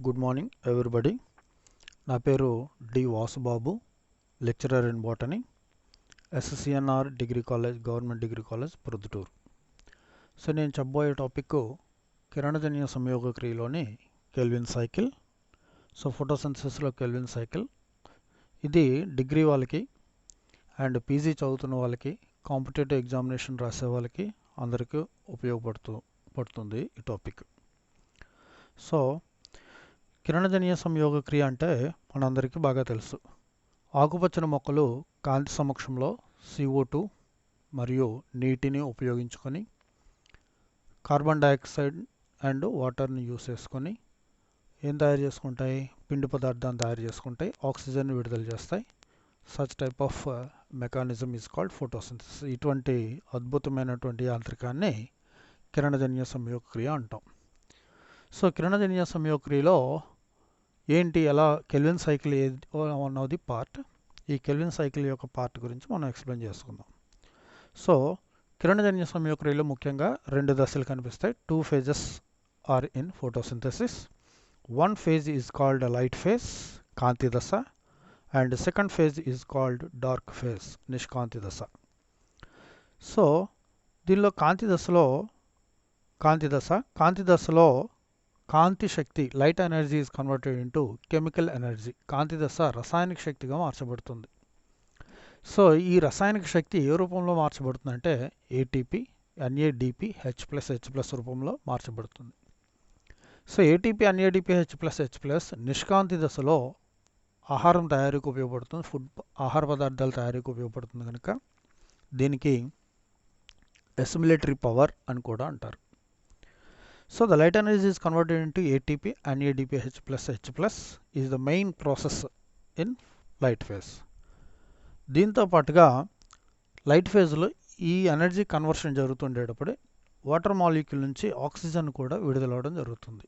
Good morning everybody. నా పేరు D Vasubabu, lecturer in botany, SCNR degree college, government degree college, Proddatur. So నేను చెప్పబోయే topic కిరణజన్య సంయోగ క్రియలోని కెల్విన్ సైకిల్. సో ఫోటోసింథసిస్లో కెల్విన్ సైకిల్ ఇది డిగ్రీ వాళ్ళకి అండ్ పీజీ చదువుతున్న వాళ్ళకి, కాంపిటేటివ్ ఎగ్జామినేషన్ రాసే వాళ్ళకి అందరికీ పడుతుంది ఈ టాపిక్. సో కిరణజన్య సంయోగ క్రియ అంటే మనందరికీ బాగా తెలుసు. ఆకుపచ్చని మొక్కలు కాంతి సమక్షంలో CO2 మరియు నీటిని ఉపయోగించుకొని కార్బన్ డైఆక్సైడ్ అండ్ వాటర్ని యూస్ చేసుకొని ఏం తయారు చేసుకుంటాయి? పిండి పదార్థాన్ని తయారు చేసుకుంటాయి, ఆక్సిజన్ విడుదల చేస్తాయి. Such type of mechanism is called photosynthesis. ఇటువంటి అద్భుతమైనటువంటి యాంత్రికాన్ని కిరణజన్య సంయోగ క్రియ అంటాం. సో కిరణజన్య సంయోగ క్రియలో ఏంటి, ఎలా kelvin cycle one of the part. ఈ కెల్విన్ సైకిల్ యొక్క పార్ట్ గురించి మనం ఎక్స్ప్లెయిన్ చేసుకుందాం. సో కిరణజన్య సంయోగ క్రియలో ముఖ్యంగా రెండు దశలు కనిపిస్తాయి. 2 phases are in photosynthesis. 1 phase is called light phase, కాంతి దశ, and second phase is called dark phase, నిష్కాంతి దశ. సో దీనిలో కాంతి దశలో కాంతి శక్తి, light energy is converted into chemical energy. కాంతి దశ రసాయనిక శక్తిగా మార్చబడుతుంది. సో ఈ రసాయనిక శక్తి ఏ రూపంలో మార్చబడుతుందంటే ATP, NADP, H+H+ రూపంలో మార్చబడుతుంది. సో ATP, NADP, H+H+ నిష్కాంతి దశలో ఆహారం తయారీకి ఉపయోగపడుతుంది, ఆహార పదార్థాల తయారీకి ఉపయోగపడుతుంది కనుక దీనికి అసిమిలేటరీ పవర్ అని కూడా అంటారు. So the light energy is converted into ATP, NADP, H+H+ is the main process in light phase. దీంతో పాటుగా లైట్ ఫేజ్లో ఈ ఎనర్జీ కన్వర్షన్ జరుగుతుండేటప్పుడే వాటర్ మాలిక్యూల్ నుంచి ఆక్సిజన్ కూడా విడుదలవడం జరుగుతుంది.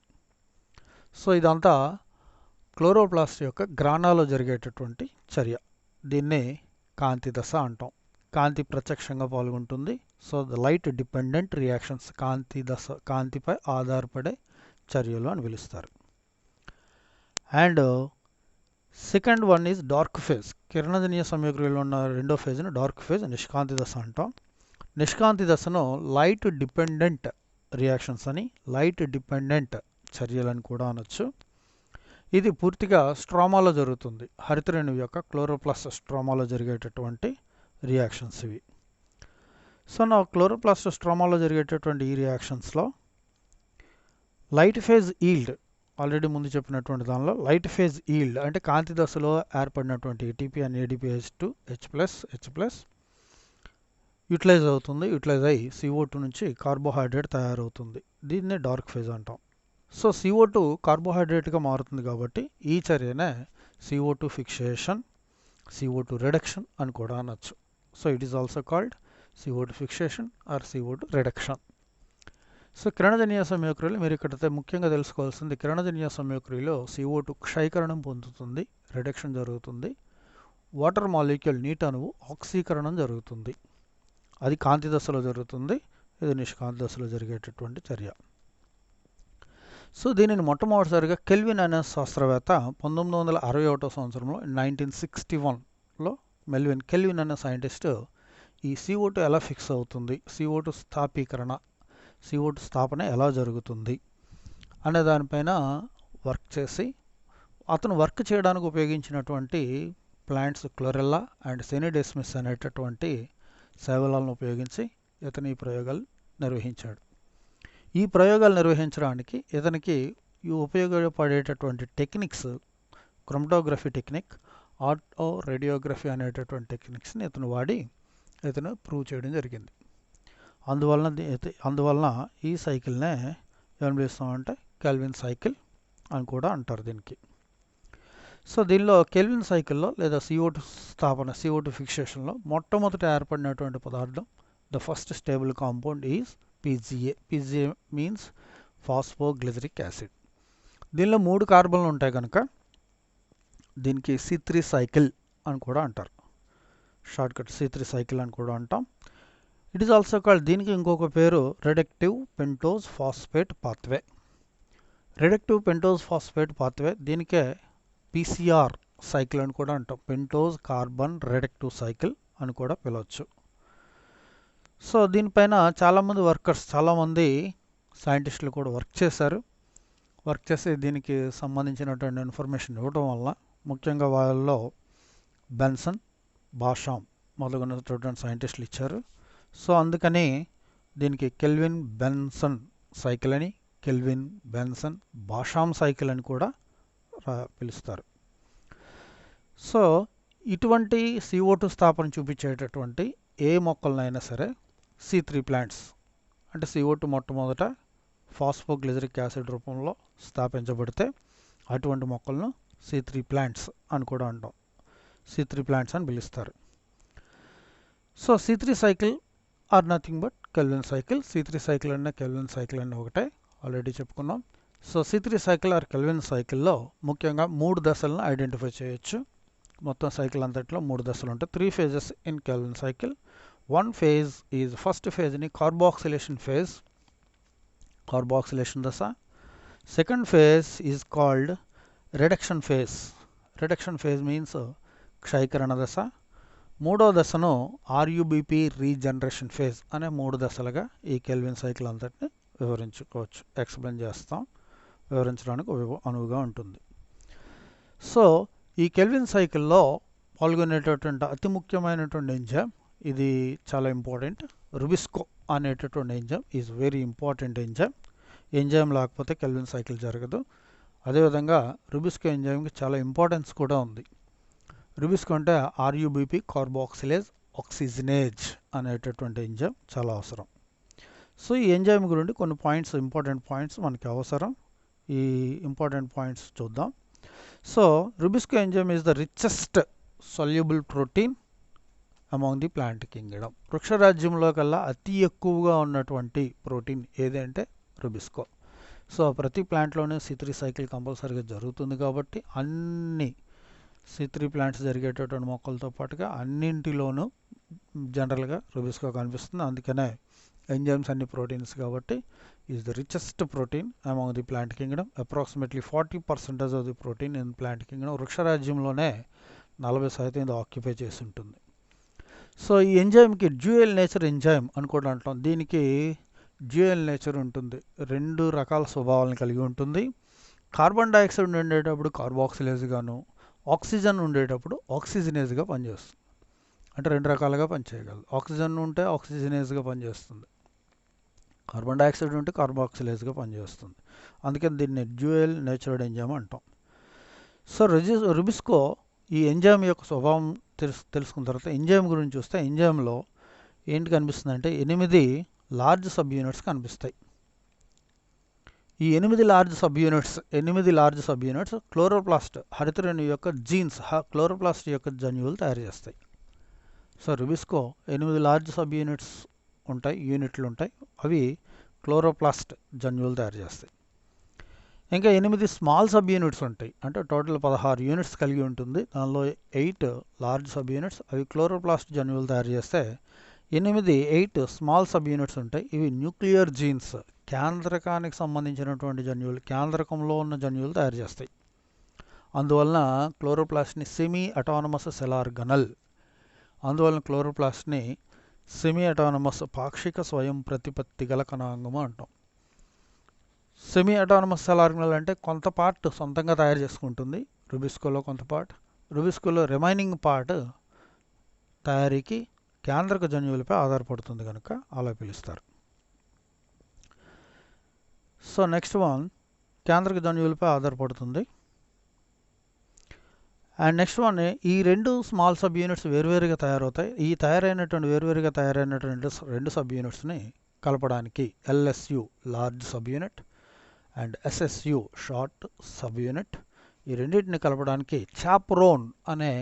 సో ఇదంతా క్లోరోప్లాస్ట్ యొక్క గ్రానాలో జరిగేటటువంటి చర్య. దీన్నే కాంతి దశ అంటాం. కాంతి ప్రత్యక్షంగా పాల్గొంటుంది. So the light dependent reactions, కాంతిపై ఆధారపడే చర్యలు అని పిలుస్తారు. And second one is dark phase. కిరణజన్య సంయోగక్రియలో ఉన్న రెండో ఫేజ్ను డార్క్ ఫేజ్, నిష్కాంతి దశ అంటాం. నిష్కాంతి దశను లైట్ డిపెండెంట్ రియాక్షన్స్ అని, లైట్ డిపెండెంట్ చర్యలని కూడా అనొచ్చు. ఇది పూర్తిగా స్ట్రోమాలో జరుగుతుంది. హరితరేణువు యొక్క క్లోరోప్లాస్ట్ స్ట్రోమాలో జరిగేటటువంటి రియాక్షన్స్ ఇవి. సో నా క్లోరోప్లాస్ట్ స్ట్రోమాలో జరిగేటటువంటి ఈ రియాక్షన్స్లో లైట్ ఫేజ్ ఈల్డ్, ఆల్రెడీ ముందు చెప్పినటువంటి దానిలో లైట్ ఫేజ్ ఈల్డ్ అంటే కాంతి దశలో ఏర్పడినటువంటి ATP, NADP, H+H+ యూటిలైజ్ అయ్యి CO2 నుంచి కార్బోహైడ్రేట్ తయారవుతుంది. దీన్నే డార్క్ ఫేజ్ అంటాం. సో CO2 కార్బోహైడ్రేట్గా మారుతుంది కాబట్టి ఈ చర్యనే CO2 ఫిక్సేషన్, CO2 రిడక్షన్ అని కూడా అనొచ్చు. So it is also called CO2 fixation or CO2 reduction. So కిరణజన్య సంయోగక్రియలో మీరు ఇక్కడ ముఖ్యంగా తెలుసుకోవాల్సింది, కిరణజన్య సంయోగక్రియలో CO2 క్షయకరణం పొందుతుంది, రిడక్షన్ జరుగుతుంది. వాటర్ మాలిక్యూల్, నీటి అణువు ఆక్సీకరణం జరుగుతుంది. అది కాంతి దశలో జరుగుతుంది, ఇది నిష్కాంతి దశలో జరిగేటటువంటి చర్య. సో దీనిని మొట్టమొదటిసారిగా కెల్విన్ అనే శాస్త్రవేత్త 1961 సంవత్సరంలో 1961లో కెల్విన్ అనే సైంటిస్ట్ ఈ CO2 ఎలా ఫిక్స్ అవుతుంది, CO2 స్థాపన ఎలా జరుగుతుంది అనే దానిపైన వర్క్ చేసి, అతను వర్క్ చేయడానికి ఉపయోగించినటువంటి ప్లాంట్స్ క్లోరెల్లా అండ్ సెనిడెస్మిస్ అనేటటువంటి సేవలను ఉపయోగించి ఇతను ఈ ప్రయోగాలు నిర్వహించాడు. ఈ ప్రయోగాలు నిర్వహించడానికి ఇతనికి ఉపయోగపడేటటువంటి techniques chromatography technique, autoradiography అనేటటువంటి టెక్నిక్స్ని ఇతను ప్రూవ్ చేయడం జరిగింది. అందువలన ఈ సైకిల్నే ఏం పిలుస్తామంటే కెల్విన్ సైకిల్ అని కూడా అంటారు దీనికి. సో దీనిలో కెల్విన్ సైకిల్లో లేదా CO2 స్థాపన, CO2 ఫిక్సేషన్లో మొట్టమొదట ఏర్పడినటువంటి పదార్థం, the first stable compound is PGA. PGA means phosphoglyceric acid. దీనిలో 3 కార్బన్లు ఉంటాయి కనుక దీనికి C3 సైకిల్ అని కూడా అంటారు. షార్ట్కట్ C3 సైకిల్ అని కూడా అంటాం. ఇట్ ఈస్ ఆల్సో కాల్డ్, దీనికి ఇంకొక పేరు reductive pentose phosphate pathway. Reductive pentose phosphate pathway, దీనికే పీసీఆర్ సైకిల్ అని కూడా అంటాం. పెంటోజ్ కార్బన్ రిడక్టివ్ సైకిల్ అని కూడా పిలవచ్చు. సో దీనిపైన చాలామంది వర్కర్స్, చాలామంది సైంటిస్టులు కూడా వర్క్ చేసి దీనికి సంబంధించినటువంటి ఇన్ఫర్మేషన్ ఇవ్వడం వల్ల, ముఖ్యంగా వాళ్ళలో బెన్సన్, బాషామ్ మొదలగునటువంటి సైంటిస్టులు ఇచ్చారు. సో అందుకని దీనికి కెల్విన్ బెన్సన్ సైకిల్ అని, కెల్విన్ బెన్సన్ బాషామ్ సైకిల్ అని కూడా పిలుస్తారు. సో ఇటువంటి CO2 స్థాపన చూపించేటటువంటి ఏ మొక్కలనైనా సరే C3 ప్లాంట్స్, అంటే CO2 మొట్టమొదట ఫాస్ఫోగ్లిజరిక్ యాసిడ్ రూపంలో స్థాపించబడితే అటువంటి మొక్కలను C3 ప్లాంట్స్ అని కూడా అంటాం. C3 ప్లాంట్స్ అని పిలుస్తారు. So C3 cycle or nothing but Calvin cycle. C3 cycle అన్న కెల్విన్ సైకిల్ అన్న ఒకటే, ఆల్రెడీ చెప్పుకున్నాం. So C3 cycle are kelvin సైకిల్లో ముఖ్యంగా 3 దశలను ఐడెంటిఫై చేయొచ్చు. మొత్తం సైకిల్ అంతట్లో 3 దశలు ఉంటాయి. 3 phases in Calvin cycle. 1 phase is first ఫేజ్ని కార్బాక్సిలేషన్ ఫేజ్, కార్బాక్సిలేషన్ దశ. Second phase is called reduction phase. Reduction phase means క్షయీకరణ దశ. మూడో దశను RUBP రీజనరేషన్ ఫేజ్ అనే 3 దశలుగా ఈ కెల్విన్ సైకిల్ అంతటిని వివరించుకోవచ్చు. ఎక్స్ప్లెయిన్ చేస్తాం, వివరించడానికి అనువుగా ఉంటుంది. సో ఈ కెల్విన్ సైకిల్లో పాల్గొనేటటువంటి అతి ముఖ్యమైనటువంటి ఎంజైమ్, ఇది చాలా ఇంపార్టెంట్. రుబిస్కో అనేటటువంటి enzyme is very important enzyme. Enzyme లేకపోతే కెల్విన్ సైకిల్ జరగదు. అదేవిధంగా రుబిస్కో ఎంజైమ్కి చాలా ఇంపార్టెన్స్ కూడా ఉంది. రుబిస్కో అంటే RUBP కార్బాక్సిలేజ్ ఆక్సిజనేజ్ అనేటటువంటి ఎంజైమ్ చాలా అవసరం. సో ఈ ఎంజైమ్ గురించి కొన్ని పాయింట్స్, ఇంపార్టెంట్ పాయింట్స్ మనకి అవసరం. ఈ ఇంపార్టెంట్ పాయింట్స్ చూద్దాం. So rubisco enzyme is the richest soluble protein among the plant kingdom. వృక్షరాజ్యంలో కల్లా అతి ఎక్కువగా ఉన్నటువంటి ప్రోటీన్ ఏది అంటే రుబిస్కో. సో ప్రతి ప్లాంట్లోనే C3 సైకిల్ కంపల్సరీగా జరుగుతుంది కాబట్టి అన్ని C3 ప్లాంట్స్ జరిగేటటువంటి మొక్కలతో పాటుగా అన్నింటిలోనూ జనరల్గా రుబిస్కో కనిపిస్తుంది. అందుకనే ఎంజైమ్స్ అన్ని ప్రోటీన్స్ కాబట్టి is the richest protein among the plant kingdom. Approximately 40% of the protein in plant kingdom. వృక్షరాజ్యంలోనే 40% ఇది ఆక్యుపై చేసి ఉంటుంది. సో ఈ ఎంజైమ్కి డ్యూయల్ నేచర్ ఎంజైమ్ అని కూడా అంటాం. దీనికి డ్యూయల్ నేచర్ ఉంటుంది, 2 రకాల స్వభావాలను కలిగి ఉంటుంది. కార్బన్ డైఆక్సైడ్ ఉండేటప్పుడు కార్బాక్సిలేజ్ గాను, ఆక్సిజన్ ఉండేటప్పుడు ఆక్సిజనేజ్గా పనిచేస్తుంది. అంటే 2 రకాలుగా పనిచేయగలదు. ఆక్సిజన్ ఉంటే ఆక్సిజనేజ్గా పనిచేస్తుంది, కార్బన్ డైఆక్సైడ్ ఉంటే కార్బాక్సిలేజ్గా పనిచేస్తుంది. అందుకని దీన్ని డ్యూయల్ నేచర్డ్ ఎంజైమ్ అంటాం. సో రుబిస్కో ఈ ఎంజైమ్ యొక్క స్వభావం తెలుసుకున్న తర్వాత ఎంజైమ్ గురించి చూస్తే ఎంజైమ్లో ఏంటి కనిపిస్తుంది అంటే 8 లార్జ్ సబ్ యూనిట్స్ కనిపిస్తాయి. ఈ 8 లార్జ్ సబ్ యూనిట్స్ క్లోరోప్లాస్ట్, హరితరేణు యొక్క జీన్స్, క్లోరోప్లాస్ట్ యొక్క జన్యువులు తయారు చేస్తాయి. సో రుబిస్కో 8 లార్జ్ సబ్ యూనిట్లు ఉంటాయి. అవి క్లోరోప్లాస్ట్ జన్యువులు తయారు చేస్తాయి. ఇంకా 8 స్మాల్ సబ్ యూనిట్స్ ఉంటాయి. అంటే టోటల్ 16 యూనిట్స్ కలిగి ఉంటుంది. దానిలో 8 లార్జ్ సబ్ యూనిట్స్, అవి క్లోరోప్లాస్ట్ జన్యువులు తయారు చేస్తే 8 స్మాల్ సబ్ యూనిట్స్ ఉంటాయి. ఇవి న్యూక్లియర్ జీన్స్, కేంద్రకానికి సంబంధించినటువంటి జన్యువులు, కేంద్రకంలో ఉన్న జన్యువులు తయారు చేస్తాయి. అందువలన క్లోరోప్లాస్ట్ని సెమీ అటానమస్ సెల్ ఆర్గనల్, అందువలన క్లోరోప్లాస్ట్ని సెమీ అటానమస్ పాక్షిక స్వయం ప్రతిపత్తి గల కణాంగము అంటాం. సెమీ అటానమస్ సెల్ ఆర్గనల్ అంటే కొంత పార్ట్ సొంతంగా తయారు చేసుకుంటుంది. రుబిస్కోలో కొంత పార్ట్, రుబిస్కోలో రిమైనింగ్ పార్ట్ తయారీకి కేంద్రక జన్యువులపై ఆధారపడుతుంది కనుక అలా పిలుస్తారు. సో నెక్స్ట్ వన్, కేంద్రక జన్యువులపై ఆధారపడుతుంది. అండ్ నెక్స్ట్ వన్, ఈ 2 స్మాల్ సబ్ యూనిట్స్ వేరువేరుగా తయారవుతాయి. ఈ వేరువేరుగా తయారైనటువంటి 2 సబ్ యూనిట్స్ని కలపడానికి LSU large sub unit and SSU short sub unit, ఈ రెండింటిని కలపడానికి చాప్రోన్ అనే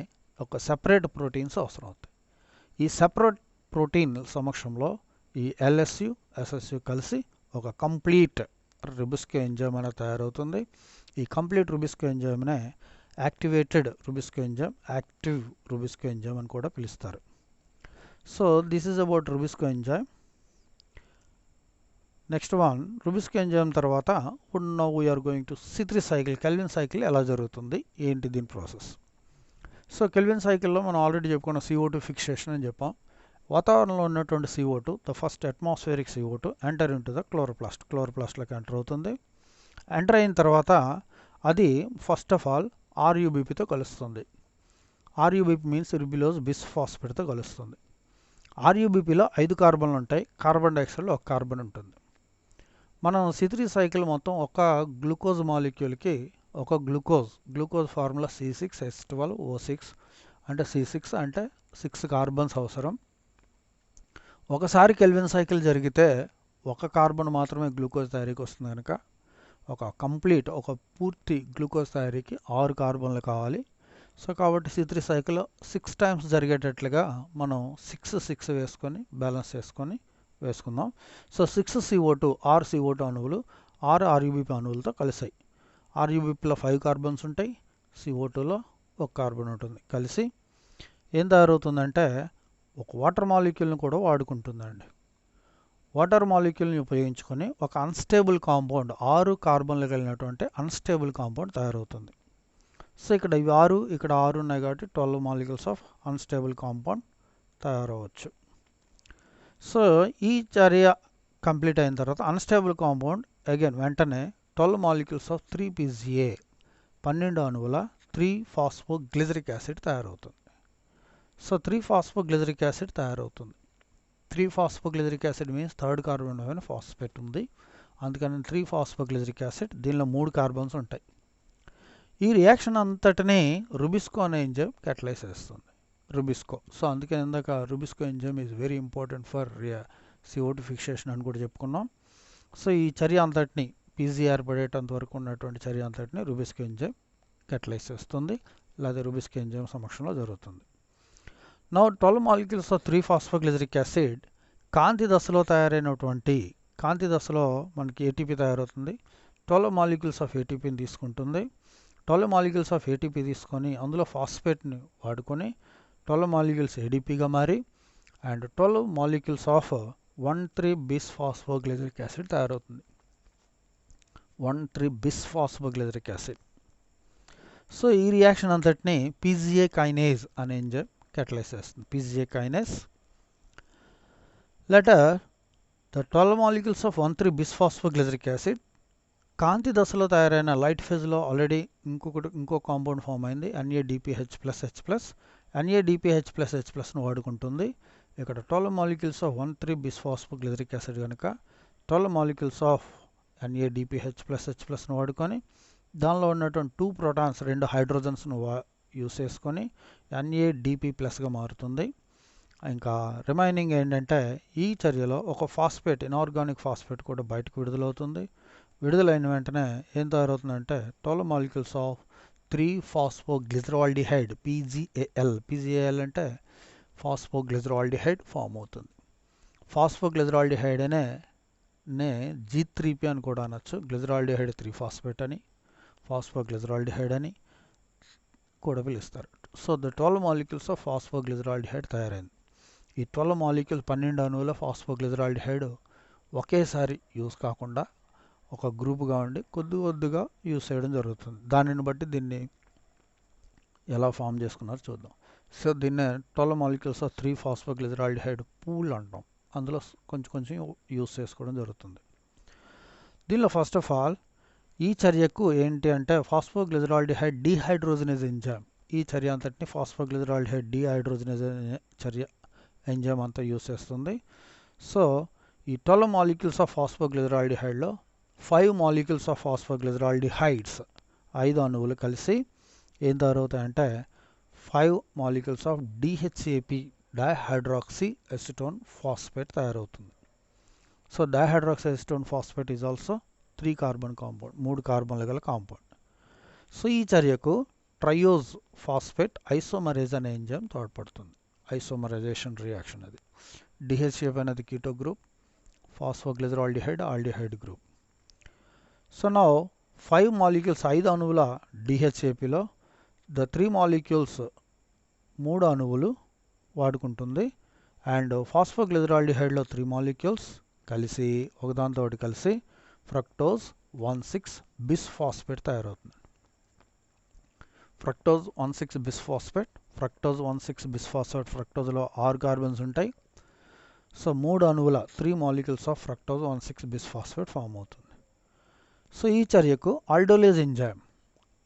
ఒక సెపరేట్ ప్రోటీన్స్ అవసరం అవుతాయి. ఈ సెపరేట్ ప్రోటీన్ సమక్షంలో ఈ LSU, SSU కలిసి ఒక కంప్లీట్ రుబిస్కో ఎంజైమ్ అనేది తయారవుతుంది. ఈ కంప్లీట్ రుబిస్కో ఎంజైమ్నే activated rubisco enzyme, active rubisco enzyme అని కూడా పిలుస్తారు. So this is about rubisco enzyme. Next one rubisco enzyme తర్వాత ఇప్పుడు now we are going to C3 cycle, Calvin cycle ఎలా జరుగుతుంది ఏంటి దీని ప్రాసెస్. సో కెల్విన్ సైకిల్లో మనం ఆల్రెడీ చెప్పుకున్న CO2 ఫిక్సేషన్ అని చెప్పాం. వాతావరణంలో ఉన్నటువంటి CO2 the first atmospheric CO2 enter into the క్లోరోప్లాస్ట్లోకి ఎంటర్ అవుతుంది. ఎంటర్ అయిన తర్వాత అది ఫస్ట్ ఆఫ్ ఆల్ RUBPతో కలుస్తుంది. RUBP మీన్స్ రిబులోజ్ బిస్ఫాస్ఫేట్తో కలుస్తుంది. RUBPలో 5 కార్బన్లు ఉంటాయి, కార్బన్ డైఆక్సైడ్లో 1 కార్బన్ ఉంటుంది. మనం C3 సైకిల్ మొత్తం ఒక గ్లూకోజ్ మాలిక్యూల్కి ఒక గ్లూకోజ్ ఫార్ములా C6H12O6 అంటే C6 అంటే 6 కార్బన్స్ అవసరం. ఒకసారి కెల్విన్ సైకిల్ జరిగితే 1 కార్బన్ మాత్రమే గ్లూకోజ్ తయారీకి వస్తుంది కనుక ఒక పూర్తి గ్లూకోజ్ తయారీకి 6 కార్బన్లు కావాలి. సో కాబట్టి C3 సైకిల్ 6 టైమ్స్ జరిగేటట్లుగా మనం 6 వేసుకొని బ్యాలెన్స్ చేసుకొని వేసుకుందాం. సో 6 CO2 6 CO2 అణువులు 6 RUBP అణువులతో కలిసాయి. RUBPలో 5 కార్బన్స్ ఉంటాయి, CO2లో 1 కార్బన్ ఉంటుంది. కలిసి ఏం తయారవుతుందంటే ఒక వాటర్ మాలిక్యూల్ని కూడా వాడుకుంటుందండి. వాటర్ మాలిక్యూల్ని ఉపయోగించుకొని ఒక అన్స్టేబుల్ కాంపౌండ్ 6 కార్బన్లు కలిగినటువంటి అన్స్టేబుల్ కాంపౌండ్ తయారవుతుంది. సో ఇక్కడ ఇవి 6 ఇక్కడ 6 ఉన్నాయి కాబట్టి 12 మాలిక్యూల్స్ ఆఫ్ అన్స్టేబుల్ కాంపౌండ్ తయారవచ్చు. సో ఈ చర్య కంప్లీట్ అయిన తర్వాత అన్స్టేబుల్ కాంపౌండ్ అగైన్ వెంటనే 12 మాలిక్యూల్స్ ఆఫ్ 3PGA 12 అణువుల 3-ఫాస్ఫోగ్లిజరిక్ యాసిడ్ తయారవుతుంది. సో 3-ఫాస్ఫోగ్లిజరిక్ యాసిడ్ తయారవుతుంది. 3-ఫాస్ఫోగ్లిజరిక్ యాసిడ్ మీన్స్ థర్డ్ కార్బన్ పైన ఫాస్ఫేట్ ఉంది, అందుకని 3-ఫాస్ఫోగ్లిజరిక్ యాసిడ్. దీనిలో 3 కార్బన్స్ ఉంటాయి. ఈ రియాక్షన్ అంతటినీ రుబిస్కో అనే ఎంజైమ్ క్యాటలైజ్ చేస్తుంది. రుబిస్కో. సో అందుకే ఇందాక rubisco enzyme is very important for CO2 fixation అని కూడా చెప్పుకున్నాం. సో ఈ చర్య అంతటిని PGR పడేటంత వరకు ఉన్నటువంటి చర్య అంతటిని రుబిస్కో ఎంజైమ్ క్యాటలైజ్ చేస్తుంది, లేదా రుబిస్కో ఎంజైమ్ సమక్షంలో జరుగుతుంది. నౌ 12 మాలిక్యూల్స్ ఆఫ్ 3-ఫాస్ఫోగ్లిజరిక్ యాసిడ్ కాంతి దశలో తయారైనటువంటి కాంతి దశలో మనకి ATP తయారవుతుంది. 12 మాలిక్యూల్స్ ఆఫ్ ATPని తీసుకుంటుంది. 12 మాలిక్యూల్స్ ఆఫ్ ATP తీసుకొని అందులో ఫాస్ఫేట్ని వాడుకొని 12 మాలిక్యూల్స్ ADPగా మారి అండ్ 12 మాలిక్యూల్స్ ఆఫ్ 1,3-బిస్ఫాస్ఫోగ్లిజరిక్ యాసిడ్ తయారవుతుంది. 1,3-బిస్ఫాస్ఫోగ్లిజరిక్ యాసిడ్. సో ఈ రియాక్షన్ అంతటిని PGA కైనేజ్ అనే ఎంజైమ్ క్యాటలైజ్ చేస్తుంది. PGA kinase. Later the 12 molecules of 1,3-బిస్ఫాస్ఫోగ్లిజరిక్ యాసిడ్ కాంతి దశలో తయారైన లైట్ ఫేజ్లో ఆల్రెడీ ఇంకో కాంపౌండ్ ఫామ్ అయింది, NADPH+H+. NADPH+H+ను వాడుకుంటుంది. ఇక్కడ 12 మాలిక్యూల్స్ ఆఫ్ 1,3-బిస్ఫాస్ఫోగ్లిజరిక్ యాసిడ్ కనుక 12 మాలిక్యూల్స్ ఆఫ్ NADPH+H+ను వాడుకొని దానిలో ఉన్నటువంటి 2 ప్రోటాన్స్ 2 హైడ్రోజన్స్ను యూస్ చేసుకొని NADP+గా మారుతుంది. ఇంకా రిమైనింగ్ ఏంటంటే ఈ చర్యలో ఒక ఫాస్ఫేట్ ఇనార్గానిక్ ఫాస్ఫేట్ కూడా బయటకు విడుదలవుతుంది. విడుదలైన వెంటనే ఏం తయారవుతుందంటే 12 మాలిక్యూల్స్ ఆఫ్ 3-ఫాస్ఫోగ్లిజరాల్డిహైడ్ PGAL అంటే ఫాస్ఫోగ్లిజరాల్డిహైడ్ ఫామ్ అవుతుంది. ఫాస్ఫోగ్లిజరాల్డిహైడ్ అనే G3P అని కూడా అనొచ్చు. గ్లిజరాల్డిహైడ్ 3-ఫాస్ఫేట్ అని, ఫాస్ఫోగ్లిజరాల్డిహైడ్ అని కూడా పిలుస్తారు. సో ద 12 మాలిక్యూల్స్ ఆఫ్ ఫాస్ఫోగ్లిజరాల్డిహైడ్ తయారైంది. ఈ 12 మాలిక్యూల్ 12 అణువుల ఫాస్ఫోగ్లిజరాల్డిహైడ్ ఒకేసారి యూస్ కాకుండా ఒక గ్రూప్గా ఉండి కొద్దిగా యూస్ చేయడం జరుగుతుంది. దానిని బట్టి దీన్ని ఎలా ఫామ్ చేసుకున్నారో చూద్దాం. సో దీన్నే 12 మాలిక్యూల్స్ ఆఫ్ 3-ఫాస్ఫోగ్లిజరాల్డిహైడ్ పూల్ అంటాం. అందులో కొంచెం యూస్ చేసుకోవడం జరుగుతుంది. దీనిలో ఫస్ట్ ఆఫ్ ఆల్ ఈ చర్యకు ఏంటి అంటే ఫాస్ఫోగ్లిజరాల్డిహైడ్ డీహైడ్రోజనేజ్ ఎంజైమ్, ఈ చర్య అంతటిని ఫాస్ఫోగ్లిజరాల్డిహైడ్ డీహైడ్రోజనేజ్ చర్య ఎంజైమ్ అంతా యూస్ చేస్తుంది. సో ఈ 12 మాలిక్యూల్స్ ఆఫ్ ఫాస్ఫోగ్లిజరాల్డిహైడ్లో 5 మాలిక్యూల్స్ ఆఫ్ ఫాస్ఫోగ్లిజరాల్డిహైడ్స్ 5 అణువులు కలిసి ఏం తయారవుతాయంటే 5 molecules of DHAP dihydroxy acetone phosphate తయారవుతుంది. So dihydroxy acetone phosphate is also 3 carbon compound, 3 కార్బన్లు గల కాంపౌండ్. సో ఈ చర్యకు ట్రయోజ్ ఫాస్ఫేట్ ఐసోమరేజ్ అనే ఎంజైమ్ తోడ్పడుతుంది. ఐసోమరైజేషన్ రియాక్షన్ అది. DHAP అనేది keto group, phosphoglyceraldehyde aldehyde group. So now 5 molecules 5 అణువుల DHAPలో ద 3 మాలిక్యూల్స్ 3 అణువులు వాడుకుంటుంది. అండ్ ఫాస్ఫోగ్లిజరాల్డిహైడ్లో 3 మాలిక్యూల్స్ కలిసి ఒకదానితోటి కలిసి ఫ్రక్టోజ్ 1,6 బిస్ఫాస్ఫేట్ తయారవుతుంది. ఫ్రక్టోజ్ 1,6 బిస్ఫాస్ఫేట్, ఫ్రక్టోజ్ 1,6 బిస్ఫాస్ఫేట్, ఫ్రక్టోజ్లో 6 కార్బన్స్ ఉంటాయి. సో 3 అణువుల 3 molecules of fructose 1,6 bisphosphate form అవుతుంది. సో ఈ చర్యకు ఆల్డోలేజ్ ఎంజైమ్,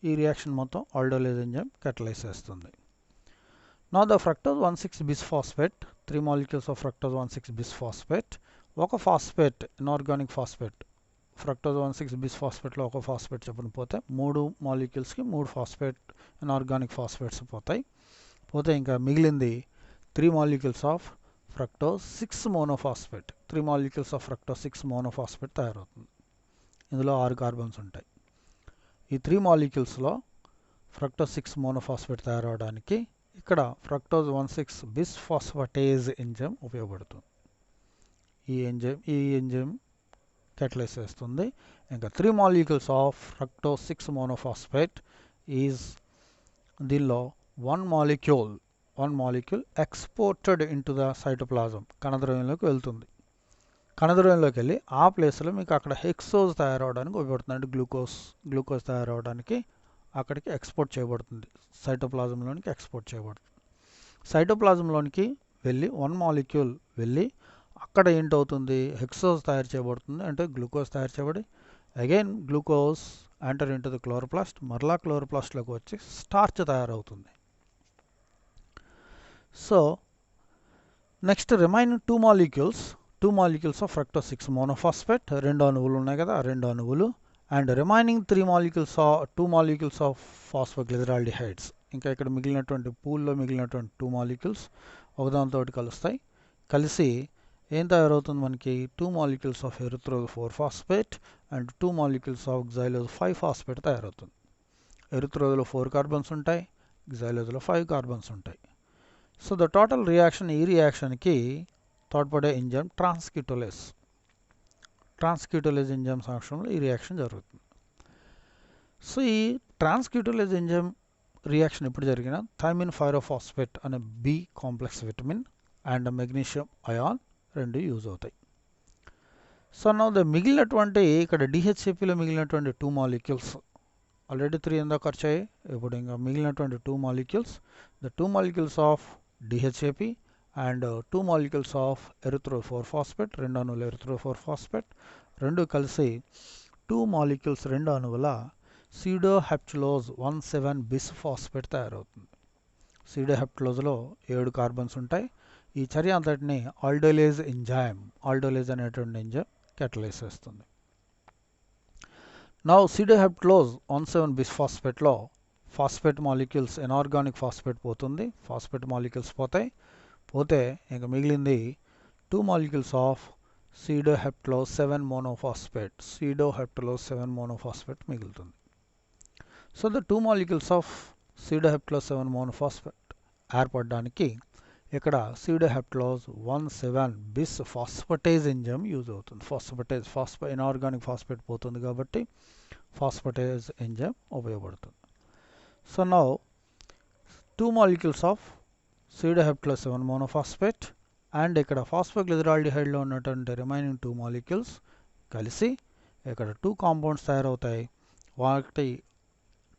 ఈ రియాక్షన్ మొత్తం ఆల్డోలేజ్ ఎంజైమ్ catalyze చేస్తుంది. Now the fructose 1,6 bisphosphate, 3 molecules of fructose 1,6 bisphosphate, ఒక ఫాస్ఫేట్ ఇనార్గానిక్ ఫాస్ఫేట్, ఫ్రక్టోజ్ 1,6 బిస్ఫాస్ఫేట్లో ఒక ఫాస్ఫేట్ చొప్పున పోతే 3 మాలిక్యూల్స్కి 3 ఫాస్ఫేట్ ఇనార్గానిక్ ఫాస్ఫేట్స్ పోతే ఇంకా మిగిలింది 3 molecules of fructose 6 monophosphate, 3 molecules of fructose 6 monophosphate తయారవుతుంది. ఇందులో 6 కార్బన్స్ ఉంటాయి. ఈ 3 మాలిక్యూల్స్లో ఫ్రక్టోజ్ 6 మోనోఫాస్ఫేట్ తయారవడానికి ఇక్కడ ఫ్రక్టోజ్ 1,6 బిస్ఫాస్ఫేటేజ్ ఎంజైమ్ ఉపయోగపడుతుంది. ఈ ఎంజైమ్ catalyze చేస్తుంది. ఇంకా 3 molecules of fructose 6 monophosphate is దీనిలో 1 molecule exported into the cytoplasm, కణద్రవ్యంలోకి వెళ్తుంది. కణద్రవ్యంలోకి వెళ్ళి ఆ ప్లేస్లో మీకు అక్కడ హెక్సోజ్ తయారవడానికి ఉపయోగపడుతుంది. అంటే గ్లూకోజ్ తయారవడానికి అక్కడికి ఎక్స్పోర్ట్ చేయబడుతుంది, సైటోప్లాజంలోనికి ఎక్స్పోర్ట్ చేయబడుతుంది. సైటోప్లాజంలోనికి వెళ్ళి 1 మాలిక్యూల్ వెళ్ళి అక్కడ ఏంటవుతుంది, హెక్సోజ్ తయారు చేయబడుతుంది. అంటే గ్లూకోజ్ తయారు చేయబడి again glucose enter into the chloroplast, మరలా క్లోరోప్లాస్ట్లోకి వచ్చి స్టార్చ్ తయారవుతుంది. So next remaining 2 molecules of fructose 6 monophosphate, 2 అణువులు ఉన్నాయి కదా, ఆ 2 అణువులు, అండ్ రిమైనింగ్ 2 మాలిక్యూల్స్ ఆఫ్ ఫాస్ఫోగ్లిజరాల్డిహైడ్స్, ఇంకా ఇక్కడ మిగిలినటువంటి పూల్లో మిగిలినటువంటి 2 మాలిక్యూల్స్ ఒకదానితో కలుస్తాయి. కలిసి ఏం తయారవుతుంది మనకి, 2 molecules of erythrose 4 phosphate and 2 molecules of xylose 5 phosphate తయారవుతుంది. ఎరిథ్రోజ్లో 4 కార్బన్స్ ఉంటాయి, గ్జైలోజ్లో 5 కార్బన్స్ ఉంటాయి. సో ద టోటల్ రియాక్షన్, ఈ రియాక్షన్కి తోడ్పడే ఎంజైమ్ ట్రాన్స్క్యూటోలేజ్ ఎంజైమ్ సమక్షంలో ఈ రియాక్షన్ జరుగుతుంది. సో ఈ ట్రాన్స్క్యూటోలేజ్ ఎంజైమ్ రియాక్షన్ ఎప్పుడు జరిగినా థైమిన్ పైరోఫాస్ఫేట్ అనే B complex vitamin and magnesium ion 2 use అవుతాయి. సో నౌ మిగిలినటువంటి ఇక్కడ డిహెచ్ఏపిలో మిగిలినటువంటి 2 మాలిక్యూల్స్, ఆల్రెడీ 3 ఎందాక ఖర్చయ్యాయి, ఇప్పుడు ఇంకా మిగిలినటువంటి 2 molecules, the 2 molecules of DHAP and 2 molecules of erythrose 4 phosphate, 2 అణువుల ఎరిథ్రోజ్ 4 ఫాస్ఫేట్ 2 కలిసి 2 మాలిక్యూల్స్ 2 అణువుల సీడోహెప్టలోజ్ 1,7 బిస్ఫాస్ఫేట్ తయారవుతుంది. సీడోహెప్టలోజ్లో 7 కార్బన్స్ ఉంటాయి. ఈ చర్య అంతటిని ఆల్డోలేజ్ అనేటువంటి ఎంజైమ్ catalyze చేస్తుంది. నౌ సీడోహెప్టలోజ్ 1,7 బిస్ఫాస్ఫేట్లో ఫాస్ఫేట్ మాలిక్యూల్స్, ఇనార్గానిక్ ఫాస్ఫేట్ పోతుంది, ఫాస్ఫేట్ మాలిక్యూల్స్ పోతే ఇంకా మిగిలింది 2 మాలిక్యూల్స్ ఆఫ్ సీడోహెప్టలోజ్ 7 మోనోఫాస్ఫేట్ మిగులుతుంది. So the 2 molecules of sedoheptulose 7 monophosphate ఏర్పడడానికి ఇక్కడ సీడోహెప్టలోజ్ 1,7 బిస్ఫాస్ఫేటేజ్ ఎంజైమ్ యూజ్ అవుతుంది. ఇనార్గానిక్ ఫాస్ఫేట్ పోతుంది కాబట్టి ఫాస్ఫేటేజ్ ఎంజైమ్ ఉపయోగపడుతుంది. So now 2 molecules of sedoheptulose 7 monophosphate and ఇక్కడ ఫాస్ఫోగ్లిజరాల్డిహైడ్లో ఉన్నటువంటి రిమైనింగ్ 2 మాలిక్యూల్స్ కలిసి ఇక్కడ 2 కాంపౌండ్స్ తయారవుతాయి. వాటి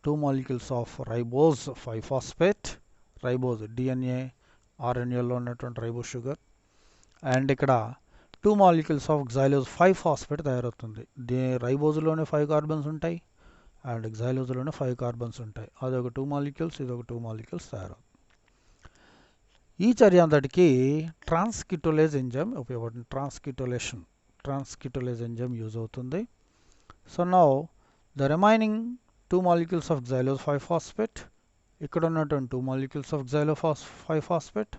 2 molecules of ribose 5 phosphate, ribose DNA ఆర్ఎన్ఏలో ఉన్నటువంటి రైబోజ్ షుగర్, అండ్ ఇక్కడ 2 మాలిక్యూల్స్ ఆఫ్ గ్జైలోజ్ 5 ఫాస్ఫేట్ తయారవుతుంది. రైబోజ్లోనే 5 కార్బన్స్ ఉంటాయి అండ్ గ్జైలోజ్లోనే 5 కార్బన్స్ ఉంటాయి. అదొక 2 మాలిక్యూల్స్, ఇదొక 2 మాలిక్యూల్స్ తయారవుతుంది. ఈ చర్య అంతటికి ట్రాన్స్క్యూటోలేజ్ ఎంజైమ్ ఉపయోగపడుతుంది. ట్రాన్స్క్యూటోలేజ్ ఎంజైమ్ యూజ్ అవుతుంది. So now the remaining 2 molecules of xylose 5 phosphate, ఇక్కడ ఉన్నటువంటి 2 మాలిక్యూల్స్ ఆఫ్ గ్జైలోజ్ 5 ఫాస్ఫేట్,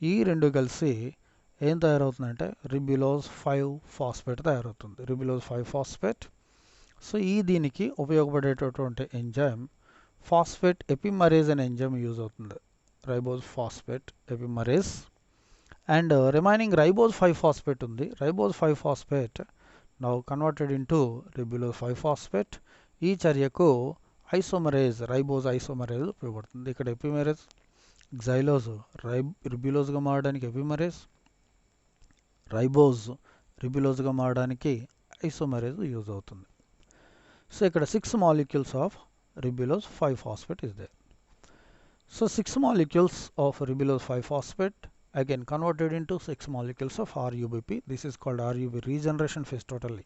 ఈ 2 కలిసి ఏం తయారవుతుందంటే రిబులోజ్ 5 ఫాస్ఫేట్ తయారవుతుంది. Ribulose 5 phosphate. సో ఈ దీనికి ఉపయోగపడేటటువంటి ఎంజైమ్ ఫాస్ఫేట్ ఎపిమరేజ్ అనే ఎంజైమ్ యూజ్ అవుతుంది. Ribose phosphate epimerase and remaining ribose 5 phosphate ఉంది. Ribose 5 phosphate now converted into ribulose 5 phosphate. ఈ చర్యకు ఐసోమరేజ్, రైబోజ్ ఐసోమరేజ్ ఉపయోగపడుతుంది. ఇక్కడ ఎపిమరేజ్ గ్జైలోజ్ రిబులోజ్గా మారడానికి ఎపిమరేజ్, రైబోజ్ రిబులోజ్గా మారడానికి ఐసోమరేజ్ యూజ్ అవుతుంది. సో ఇక్కడ 6 molecules of ribulose 5-phosphate is there. So 6 molecules of ribulose 5-phosphate again converted into 6 molecules of RUBP. This is called RUB, regeneration phase totally.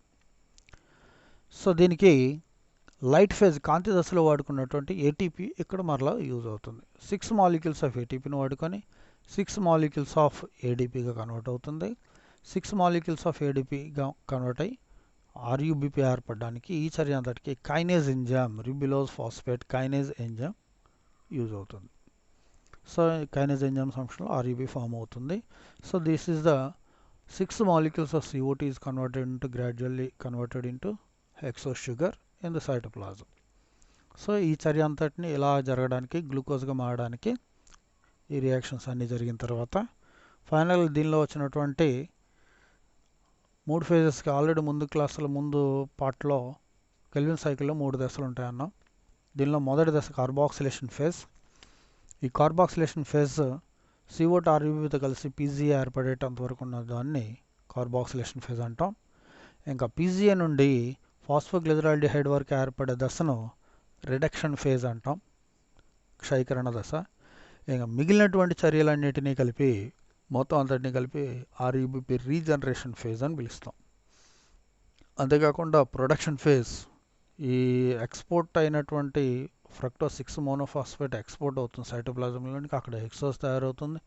So దీనికి light phase కాంతి దశలో వాడుకున్నటువంటి ATP ఇక్కడ మరలా use అవుతుంది. 6 molecules of ఏటీపీని వాడుకొని 6 molecules of ఏడీపీగా convert అవుతుంది. 6 molecules of ఏడీపీగా convert అయ్యి ఆర్యూబీపీ ఏర్పడడానికి ఈ చర్య అంతటికి kinase enzyme, ribulose phosphate kinase enzyme use అవుతుంది. సో కైనేజ్ ఎంజైమ్ ఫంక్షన్లో ఆర్యూబీ ఫామ్ అవుతుంది. So this is the 6 molecules of CO2 is gradually converted into hexose sugar in the cytoplasm. So ఈ చర్య అంతటిని ఇలా జరగడానికి, గ్లూకోజ్గా మారడానికి ఈ రియాక్షన్స్ అన్నీ జరిగిన తర్వాత ఫైనల్ దీనిలో వచ్చినటువంటి 3 ఫేజెస్కి ఆల్రెడీ ముందు క్లాసుల ముందు పార్ట్లో కెల్విన్ సైకిల్లో 3 దశలు ఉంటాయన్నాం. దీనిలో మొదటి దశ కార్బాక్సిలేషన్ ఫేజ్. ఈ కార్బాక్సిలేషన్ ఫేజ్ CO2 ఆర్యూబీతో కలిసి పీజీఏ ఏర్పడేటంత వరకు ఉన్న దాన్ని కార్బాక్సిలేషన్ ఫేజ్ అంటాం. ఇంకా పీజీఏ నుండి ఫాస్ఫోగ్లిజరాల్డిహైడ్ వరకు ఏర్పడే దశను రిడక్షన్ ఫేజ్ అంటాం, క్షయీకరణ దశ. ఇంకా మిగిలినటువంటి చర్యలన్నిటినీ కలిపి మొత్తం అంతటినీ కలిపి ఆర్యూబీపీ రీజనరేషన్ ఫేజ్ అని పిలుస్తాం. అంతేకాకుండా ప్రొడక్షన్ ఫేజ్, ఈ ఎక్స్పోర్ట్ అయినటువంటి ఫ్రక్టోస్ 6 మోనోఫాస్ఫేట్ ఎక్స్పోర్ట్ అవుతుంది సైటోప్లాజంలోనికి, అక్కడ హెక్సోస్ తయారవుతుంది.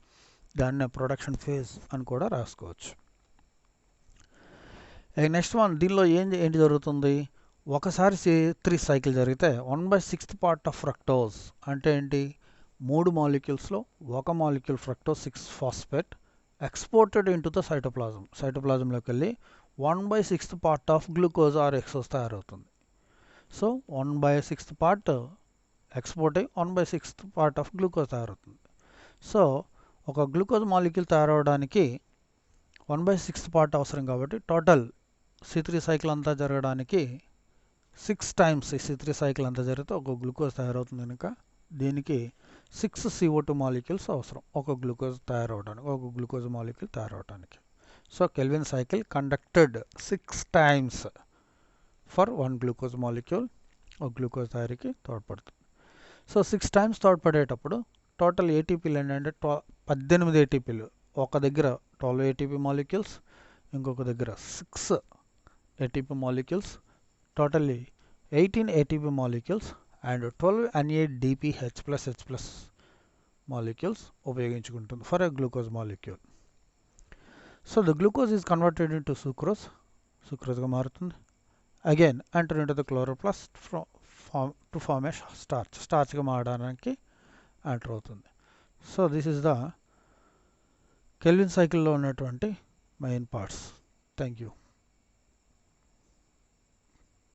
దాన్నే ప్రొడక్షన్ ఫేజ్ అని కూడా రాసుకోవచ్చు. నెక్స్ట్ వన్, దీనిలో ఏంటి జరుగుతుంది, ఒకసారి C3 సైకిల్ జరిగితే 1/6 పార్ట్ ఆఫ్ ఫ్రక్టోజ్ అంటే ఏంటి, 3 మాలిక్యూల్స్లో 1 molecule fructose six phosphate exported into the cytoplasm, సైటోప్లాజంలోకి వెళ్ళి 1/6 part of glucose or hexose తయారవుతుంది. సో 1/6 పార్ట్ ఎక్స్పోర్ట్ అయ్యి 1/6 పార్ట్ ఆఫ్ గ్లూకోజ్ తయారవుతుంది. సో ఒక గ్లూకోజ్ మాలిక్యూల్ తయారవడానికి 1/6 పార్ట్ అవసరం కాబట్టి టోటల్ C3 సైకిల్ అంతా జరగడానికి 6 టైమ్స్ ఈ C3 సైకిల్ అంతా జరిగితే ఒక గ్లూకోజ్ తయారవుతుంది. కనుక దీనికి 6 CO2 మాలిక్యూల్స్ అవసరం ఒక గ్లూకోజ్ తయారవడానికి, ఒక గ్లూకోజ్ మాలిక్యూల్ తయారవడానికి. So Calvin cycle conducted 6 times for 1 glucose molecule, ఒక గ్లూకోజ్ తయారీకి తోడ్పడుతుంది. సో 6 టైమ్స్ తోడ్పడేటప్పుడు టోటల్ ఏటీపీలు ఏంటంటే 18 ఏటీపీలు. ఒక దగ్గర 12 ఏటీపీ మాలిక్యూల్స్, ఇంకొక దగ్గర 6 ATP molecules, totally 18 ATP molecules and 12 NADPH+H+ molecules ఉపయోగించుకుంటుంది for a glucose molecule. So the glucose is converted into sucrose, సుక్రోజ్గా మారుతుంది. Again enter into the chloroplast to form a starch, స్టార్చ్గా మారడానికి ఎంటర్ అవుతుంది. So this is the Calvin సైకిల్లో ఉన్నటువంటి main parts. Thank you.